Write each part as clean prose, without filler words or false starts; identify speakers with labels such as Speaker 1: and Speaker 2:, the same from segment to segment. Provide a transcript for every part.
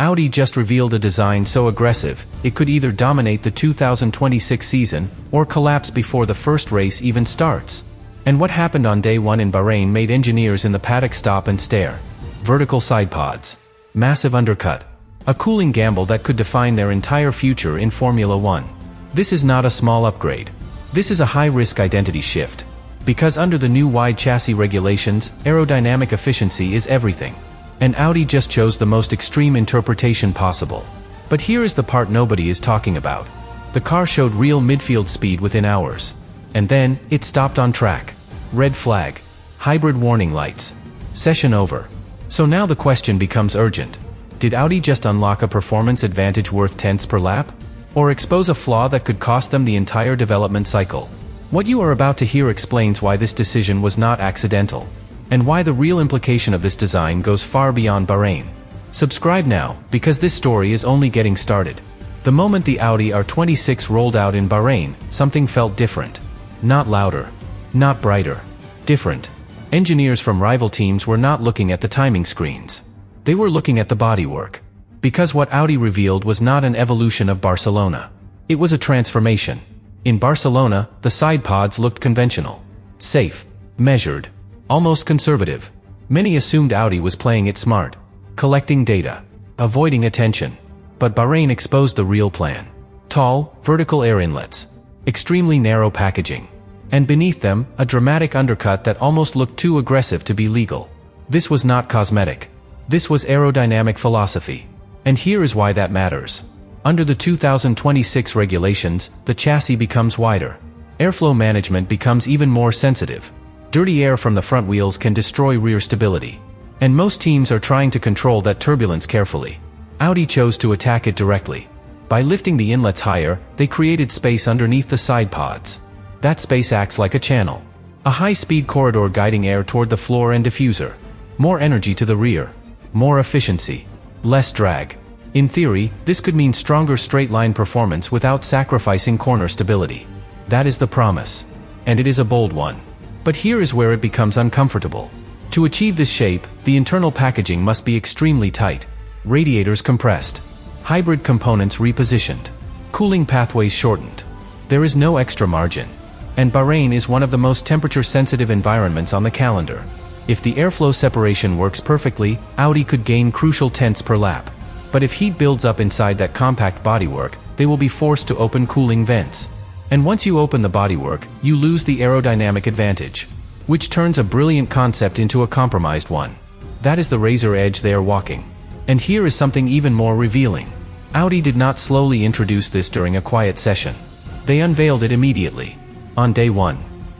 Speaker 1: Audi just revealed a design so aggressive, it could either dominate the 2026 season, or collapse before the first race even starts. And what happened on day one in Bahrain made engineers in the paddock stop and stare. Vertical sidepods. Massive undercut. A cooling gamble that could define their entire future in Formula One. This is not a small upgrade. This is a high-risk identity shift. Because under the new wide chassis regulations, aerodynamic efficiency is everything. And Audi just chose the most extreme interpretation possible. But here is the part nobody is talking about. The car showed real midfield speed within hours. And then, it stopped on track. Red flag. Hybrid warning lights. Session over. So now the question becomes urgent. Did Audi just unlock a performance advantage worth tenths per lap? Or expose a flaw that could cost them the entire development cycle? What you are about to hear explains why this decision was not accidental. And why the real implication of this design goes far beyond Bahrain. Subscribe now, because this story is only getting started. The moment the Audi R26 rolled out in Bahrain, something felt different. Not louder. Not brighter. Different. Engineers from rival teams were not looking at the timing screens. They were looking at the bodywork. Because what Audi revealed was not an evolution of Barcelona. It was a transformation. In Barcelona, the side pods looked conventional. Safe. Measured. Almost conservative. Many assumed Audi was playing it smart. Collecting data. Avoiding attention. But Bahrain exposed the real plan. Tall, vertical air inlets. Extremely narrow packaging. And beneath them, a dramatic undercut that almost looked too aggressive to be legal. This was not cosmetic. This was aerodynamic philosophy. And here is why that matters. Under the 2026 regulations, the chassis becomes wider. Airflow management becomes even more sensitive. Dirty air from the front wheels can destroy rear stability. And most teams are trying to control that turbulence carefully. Audi chose to attack it directly. By lifting the inlets higher, they created space underneath the side pods. That space acts like a channel. A high-speed corridor guiding air toward the floor and diffuser. More energy to the rear. More efficiency. Less drag. In theory, this could mean stronger straight-line performance without sacrificing corner stability. That is the promise. And it is a bold one. But here is where it becomes uncomfortable. To achieve this shape, the internal packaging must be extremely tight. Radiators compressed. Hybrid components repositioned. Cooling pathways shortened. There is no extra margin. And Bahrain is one of the most temperature-sensitive environments on the calendar. If the airflow separation works perfectly, Audi could gain crucial tenths per lap. But if heat builds up inside that compact bodywork, they will be forced to open cooling vents. And once you open the bodywork, you lose the aerodynamic advantage. Which turns a brilliant concept into a compromised one. That is the razor edge they are walking. And here is something even more revealing. Audi did not slowly introduce this during a quiet session. They unveiled it immediately. On day one.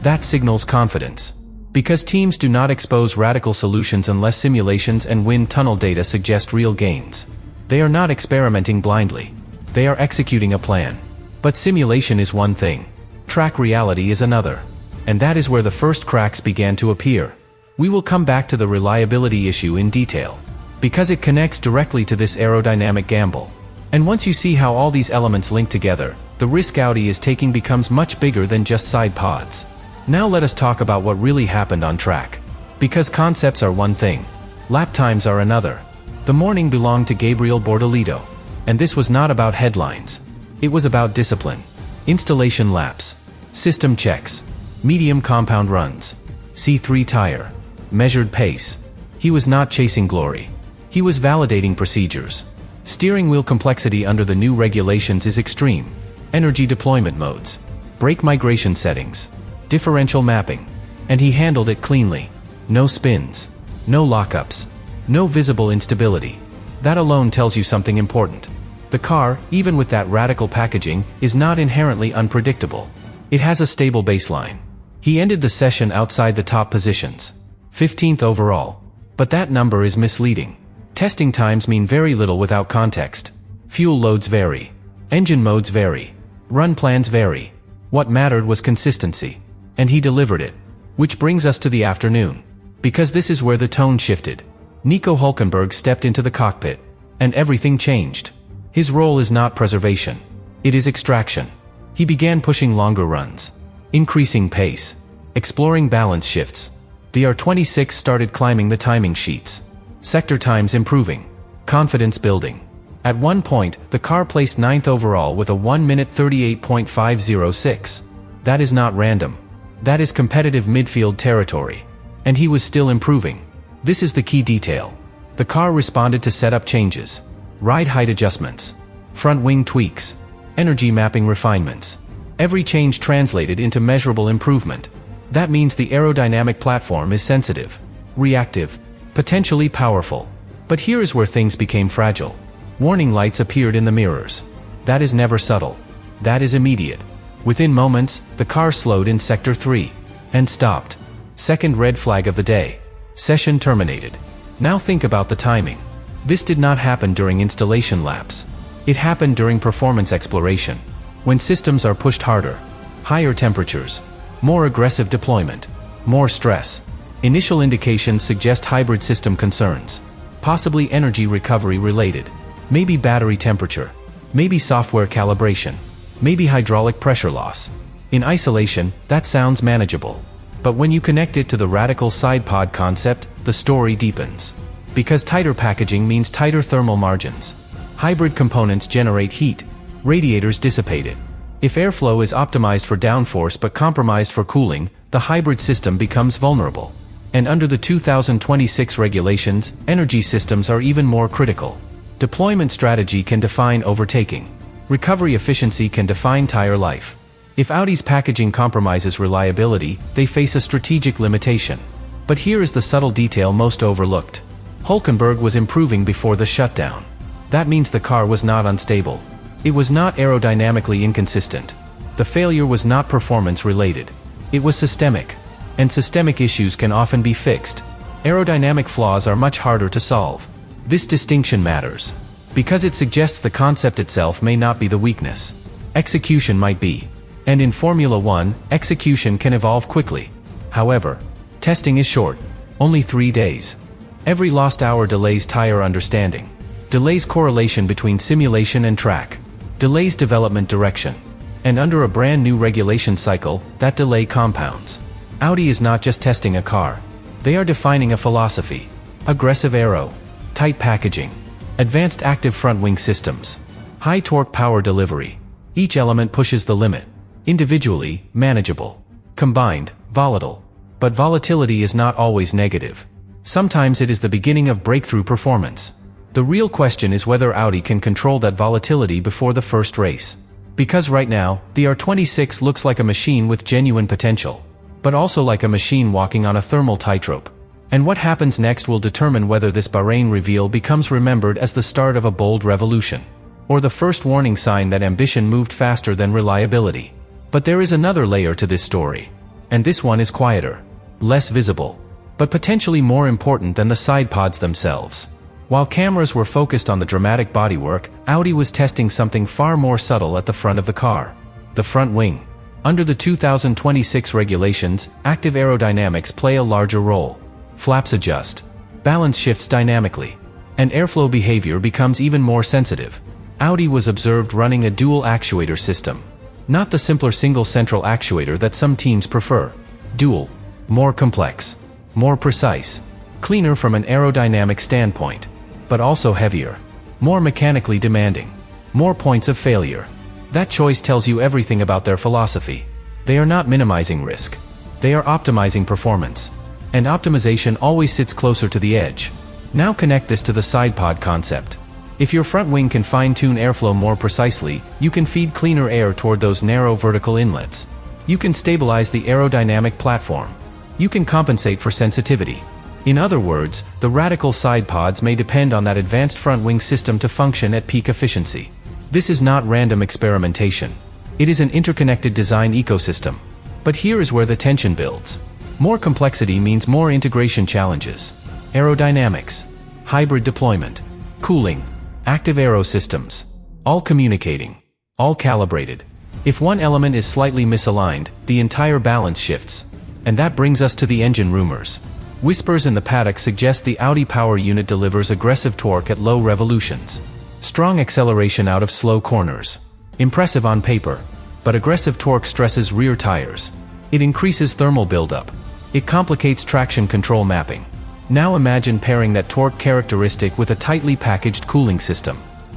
Speaker 1: That signals confidence. Because teams do not expose radical solutions unless simulations and wind tunnel data suggest real gains. They are not experimenting blindly. They are executing a plan. But simulation is one thing. Track reality is another. And that is where the first cracks began to appear. We will come back to the reliability issue in detail. Because it connects directly to this aerodynamic gamble. And once you see how all these elements link together, the risk Audi is taking becomes much bigger than just side pods. Now let us talk about what really happened on track. Because concepts are one thing. Lap times are another. The morning belonged to Gabriel Bortolito. And this was not about headlines. It was about discipline. Installation laps. System checks. Medium compound runs. C3 tire. Measured pace. He was not chasing glory. He was validating procedures. Steering wheel complexity under the new regulations is extreme. Energy deployment modes. Brake migration settings. Differential mapping. And he handled it cleanly. No spins. No lockups. No visible instability. That alone tells you something important. The car, even with that radical packaging, is not inherently unpredictable. It has a stable baseline. He ended the session outside the top positions. 15th overall. But that number is misleading. Testing times mean very little without context. Fuel loads vary. Engine modes vary. Run plans vary. What mattered was consistency. And he delivered it. Which brings us to the afternoon. Because this is where the tone shifted. Nico Hulkenberg stepped into the cockpit. And everything changed. His role is not preservation. It is extraction. He began pushing longer runs. Increasing pace. Exploring balance shifts. The R26 started climbing the timing sheets. Sector times improving. Confidence building. At one point, the car placed 9th overall with a 1-minute 38.506. That is not random. That is competitive midfield territory. And he was still improving. This is the key detail. The car responded to setup changes, ride height adjustments, front wing tweaks, energy mapping refinements. Every change translated into measurable improvement. That means the aerodynamic platform is sensitive, reactive, potentially powerful. But here is where things became fragile. Warning lights appeared in the mirrors. That is never subtle. That is immediate. Within moments, the car slowed in Sector 3 and stopped. Second red flag of the day. Session terminated. Now think about the timing. This did not happen during installation laps. It happened during performance exploration. When systems are pushed harder, higher temperatures, more aggressive deployment, more stress. Initial indications suggest hybrid system concerns. Possibly energy recovery related. Maybe battery temperature. Maybe software calibration. Maybe hydraulic pressure loss. In isolation, that sounds manageable. But when you connect it to the radical sidepod concept, the story deepens. Because tighter packaging means tighter thermal margins. Hybrid components generate heat. Radiators dissipate it. If airflow is optimized for downforce but compromised for cooling, the hybrid system becomes vulnerable. And under the 2026 regulations, energy systems are even more critical. Deployment strategy can define overtaking. Recovery efficiency can define tire life. If Audi's packaging compromises reliability, they face a strategic limitation. But here is the subtle detail most overlooked. Hulkenberg was improving before the shutdown. That means the car was not unstable. It was not aerodynamically inconsistent. The failure was not performance-related. It was systemic. And systemic issues can often be fixed. Aerodynamic flaws are much harder to solve. This distinction matters. Because it suggests the concept itself may not be the weakness. Execution might be. And in Formula 1, execution can evolve quickly. However, testing is short. Only 3 days. Every lost hour delays tire understanding. Delays correlation between simulation and track. Delays development direction. And under a brand new regulation cycle, that delay compounds. Audi is not just testing a car. They are defining a philosophy. Aggressive aero. Tight packaging. Advanced active front wing systems. High torque power delivery. Each element pushes the limit. Individually, manageable. Combined, volatile. But volatility is not always negative. Sometimes it is the beginning of breakthrough performance. The real question is whether Audi can control that volatility before the first race. Because right now, the R26 looks like a machine with genuine potential. But also like a machine walking on a thermal tightrope. And what happens next will determine whether this Bahrain reveal becomes remembered as the start of a bold revolution. Or the first warning sign that ambition moved faster than reliability. But there is another layer to this story. And this one is quieter. Less visible. But potentially more important than the sidepods themselves. While cameras were focused on the dramatic bodywork, Audi was testing something far more subtle at the front of the car. The front wing. Under the 2026 regulations, active aerodynamics play a larger role. Flaps adjust. Balance shifts dynamically. And airflow behavior becomes even more sensitive. Audi was observed running a dual actuator system. Not the simpler single central actuator that some teams prefer. Dual. More complex. More precise. Cleaner from an aerodynamic standpoint. But also heavier. More mechanically demanding. More points of failure. That choice tells you everything about their philosophy. They are not minimizing risk. They are optimizing performance. And optimization always sits closer to the edge. Now connect this to the sidepod concept. If your front wing can fine-tune airflow more precisely, you can feed cleaner air toward those narrow vertical inlets. You can stabilize the aerodynamic platform. You can compensate for sensitivity. In other words, the radical sidepods may depend on that advanced front wing system to function at peak efficiency. This is not random experimentation. It is an interconnected design ecosystem. But here is where the tension builds. More complexity means more integration challenges. Aerodynamics. Hybrid deployment. Cooling. Active aero systems. All communicating. All calibrated. If one element is slightly misaligned, the entire balance shifts. And that brings us to the engine rumors. Whispers in the paddock suggest the Audi power unit delivers aggressive torque at low revolutions. Strong acceleration out of slow corners. Impressive on paper. But aggressive torque stresses rear tires. It increases thermal buildup. It complicates traction control mapping. Now imagine pairing that torque characteristic with a tightly packaged cooling system.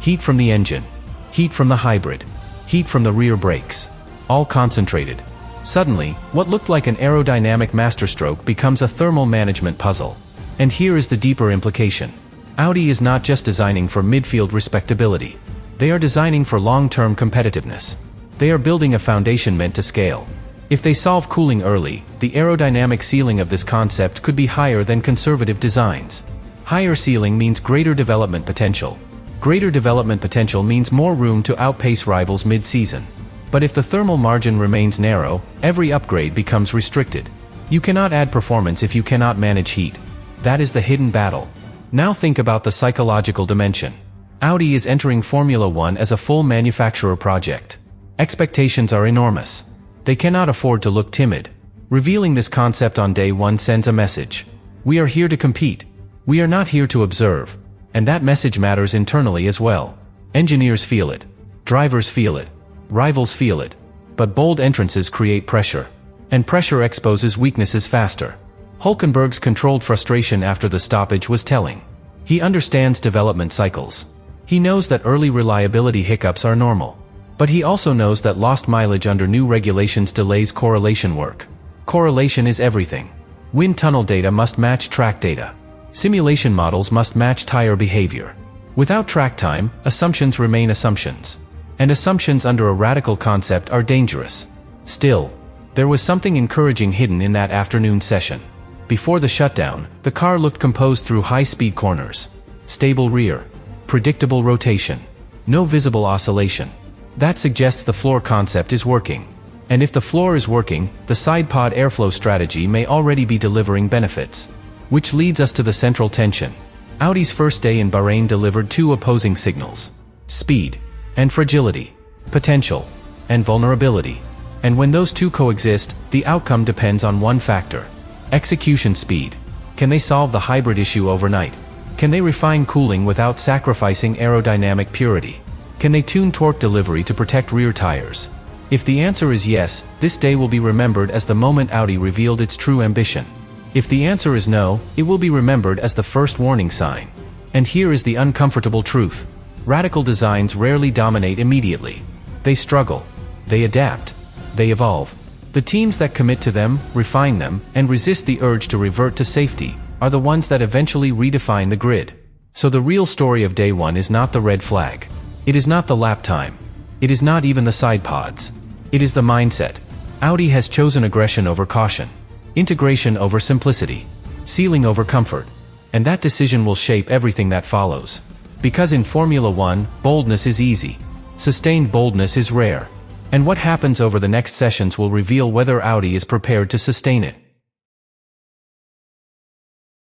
Speaker 1: Heat from the engine, heat from the hybrid, heat from the rear brakes, all concentrated. Suddenly, what looked like an aerodynamic masterstroke becomes a thermal management puzzle. And here is the deeper implication. Audi is not just designing for midfield respectability. They are designing for long-term competitiveness. They are building a foundation meant to scale. If they solve cooling early, the aerodynamic ceiling of this concept could be higher than conservative designs. Higher ceiling means greater development potential. Greater development potential means more room to outpace rivals mid-season. But if the thermal margin remains narrow, every upgrade becomes restricted. You cannot add performance if you cannot manage heat. That is the hidden battle. Now think about the psychological dimension. Audi is entering Formula One as a full manufacturer project. Expectations are enormous. They cannot afford to look timid. Revealing this concept on day one sends a message. We are here to compete. We are not here to observe. And that message matters internally as well. Engineers feel it. Drivers feel it. Rivals feel it. But bold entrances create pressure. And pressure exposes weaknesses faster. Hulkenberg's controlled frustration after the stoppage was telling. He understands development cycles. He knows that early reliability hiccups are normal. But he also knows that lost mileage under new regulations delays correlation work. Correlation is everything. Wind tunnel data must match track data. Simulation models must match tire behavior. Without track time, assumptions remain assumptions. And assumptions under a radical concept are dangerous. Still, there was something encouraging hidden in that afternoon session. Before the shutdown, the car looked composed through high-speed corners. Stable rear. Predictable rotation. No visible oscillation. That suggests the floor concept is working. And if the floor is working, the sidepod airflow strategy may already be delivering benefits. Which leads us to the central tension. Audi's first day in Bahrain delivered two opposing signals. Speed and fragility, potential, and vulnerability. And when those two coexist, the outcome depends on one factor. Execution speed. Can they solve the hybrid issue overnight? Can they refine cooling without sacrificing aerodynamic purity? Can they tune torque delivery to protect rear tires? If the answer is yes, this day will be remembered as the moment Audi revealed its true ambition. If the answer is no, it will be remembered as the first warning sign. And here is the uncomfortable truth. Radical designs rarely dominate immediately. They struggle. They adapt. They evolve. The teams that commit to them, refine them, and resist the urge to revert to safety are the ones that eventually redefine the grid. So the real story of day one is not the red flag. It is not the lap time. It is not even the side pods. It is the mindset. Audi has chosen aggression over caution, integration over simplicity, ceiling over comfort. And that decision will shape everything that follows. Because in Formula One, boldness is easy. Sustained boldness is rare. And what happens over the next sessions will reveal whether Audi is prepared to sustain it.